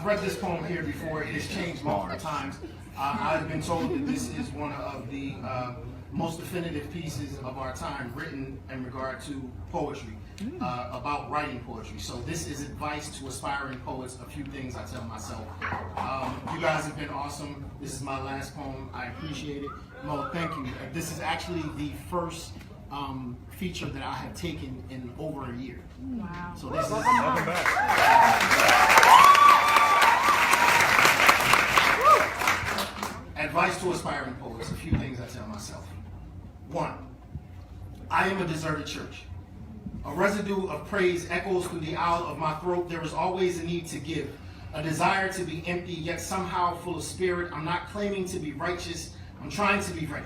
I've read this poem here before. It has changed multiple times. I've been told that this is one of the most definitive pieces of our time written in regard to poetry, about writing poetry. So this is advice to aspiring poets, a few things I tell myself. You guys have been awesome. This is my last poem. I appreciate it. Mo, thank you. This is actually the first feature that I have taken in over a year. Wow. So this is Welcome back. advice to aspiring poets, a few things I tell myself. 1, I am a deserted church. A residue of praise echoes through the aisle of my throat. There is always a need to give, a desire to be empty, yet somehow full of spirit. I'm not claiming to be righteous, I'm trying to be right.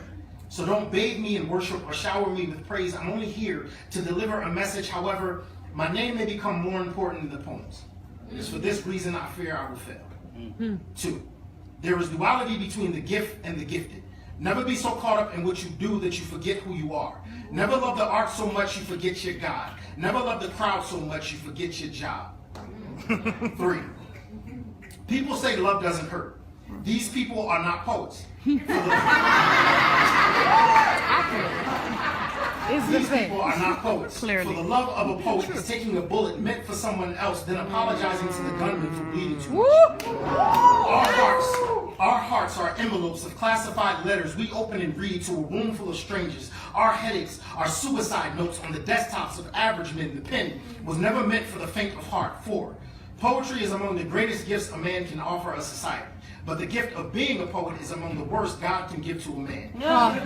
So don't bathe me in worship or shower me with praise. I'm only here to deliver a message. However, my name may become more important than the poems. It is for this reason I fear I will fail. 2, there is duality between the gift and the gifted. Never be so caught up in what you do that you forget who you are. Never love the art so much you forget your God. Never love the crowd so much you forget your job. 3, people say love doesn't hurt. These people are not poets. These people are not poets. Clearly. For the love of a poet is taking a bullet meant for someone else, then apologizing to the gunman for bleeding too much. Our hearts are envelopes of classified letters we open and read to a room full of strangers. Our headaches are suicide notes on the desktops of average men. The pen was never meant for the faint of heart. 4, poetry is among the greatest gifts a man can offer a society. But the gift of being a poet is among the worst God can give to a man. Poets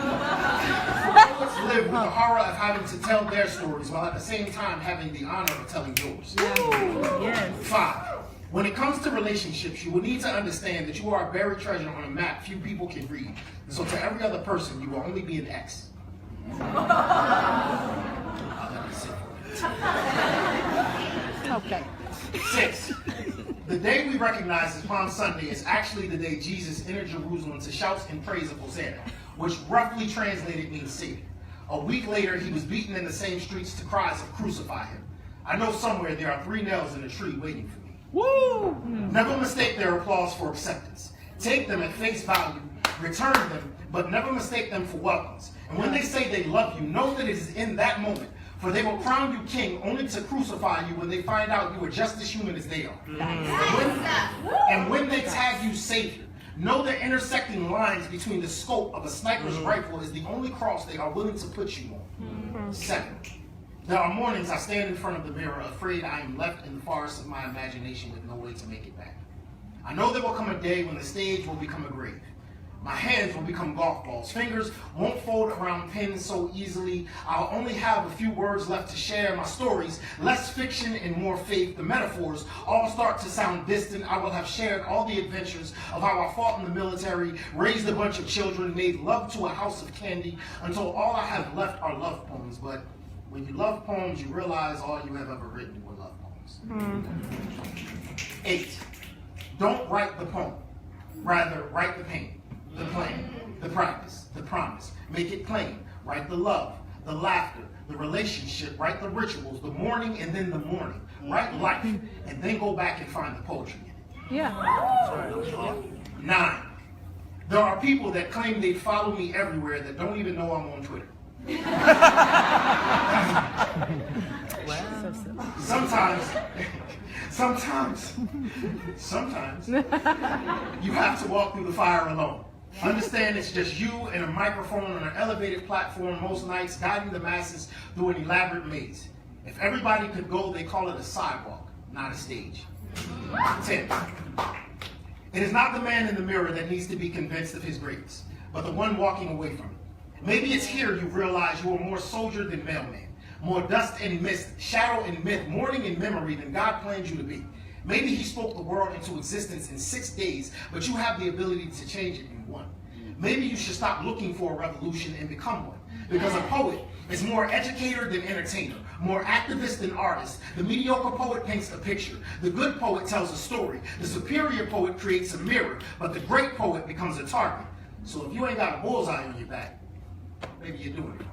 live with the horror of having to tell their stories while at the same time having the honor of telling yours. Yes. 5, when it comes to relationships, you will need to understand that you are a buried treasure on a map few people can read. So to every other person, you will only be an X. Okay. 6, the day we recognize as Palm Sunday is actually the day Jesus entered Jerusalem to shouts and praise of Hosanna, which roughly translated means Savior. A week later, he was beaten in the same streets to cries of crucify him. I know somewhere there are 3 nails in a tree waiting for me. Woo! Never mistake their applause for acceptance. Take them at face value, return them, but never mistake them for welcomes. And when they say they love you, know that it is in that moment. For they will crown you king only to crucify you when they find out you are just as human as they are. And when they tag you Savior, know the intersecting lines between the scope of a sniper's rifle is the only cross they are willing to put you on. 7, there are mornings I stand in front of the mirror, afraid I am left in the forest of my imagination with no way to make it back. I know there will come a day when the stage will become a grave. My hands will become golf balls. Fingers won't fold around pens so easily. I'll only have a few words left to share. My stories, less fiction and more faith. The metaphors all start to sound distant. I will have shared all the adventures of how I fought in the military, raised a bunch of children, made love to a house of candy, until all I have left are love poems. But when you love poems, you realize all you have ever written were love poems. 8, don't write the poem. Rather, write the pain. The plan, the practice, the promise. Make it plain. Write the love, the laughter, the relationship. Write the rituals, the morning and then the morning. Write life, and then go back and find the poetry in it. Yeah. 9, there are people that claim they follow me everywhere that don't even know I'm on Twitter. Sometimes you have to walk through the fire alone. Understand it's just you and a microphone on an elevated platform most nights, guiding the masses through an elaborate maze. If everybody could go, they call it a sidewalk, not a stage. 10, it is not the man in the mirror that needs to be convinced of his greatness, but the one walking away from it. Maybe it's here you realize you are more soldier than mailman, more dust and mist, shadow and myth, mourning and memory than God planned you to be. Maybe he spoke the world into existence in 6 days, but you have the ability to change it in 1. Maybe you should stop looking for a revolution and become one. Because a poet is more educator than entertainer, more activist than artist. The mediocre poet paints a picture. The good poet tells a story. The superior poet creates a mirror, but the great poet becomes a target. So if you ain't got a bullseye on your back, maybe you're doing it wrong.